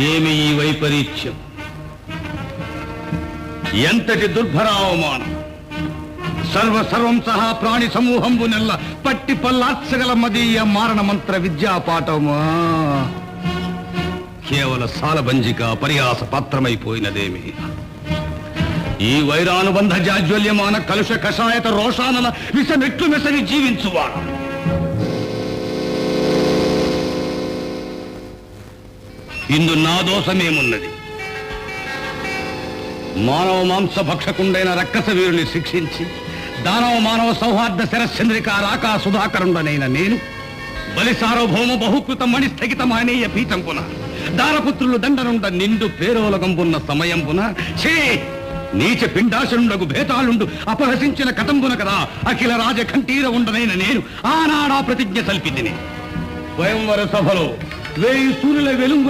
ఏమి ఈ వైపరీత్యం? ఎంతటి దుర్భరావమానం! సర్వం సహా ప్రాణి సమూహంబు నెల్ల పట్టి పల్లాత్సగల మదీయ మారణ మంత్ర విద్యాపాఠమా కేవల సాలబంజిక పరిహాస పాత్రమైపోయినదేమి? ఈ వైరానుబంధ జాజ్వల్యమాన కలుష కషాయత రోషానల విషమెట్లు మెసగి జీవించువాడు ఇందు నా దోషమేమున్నది? మానవ మాంస భక్షకుండైన రక్కస వీరుని శిక్షించి దానవ మానవ సౌహార్ద శరశ్చంద్రిక రాకా సుధాకరుండనైన నేను బలి సార్వభౌమ బహుకృత మణి స్థగిత మానేయ పీఠంపున దారపుత్రులు దండనుండ నిండు పేరోలగంపున్న సమయంపున ఛే నీచ పిండాశనుండగు భేతాళుండు అపహసించిన కథంబున కదా అఖిల రాజ కంఠీర ఉండనైన నేను ఆనాడా ప్రతిజ్ఞ సల్పితిని. స్వయంవర సభలో 1000 సూర్యుల వెలుంగుల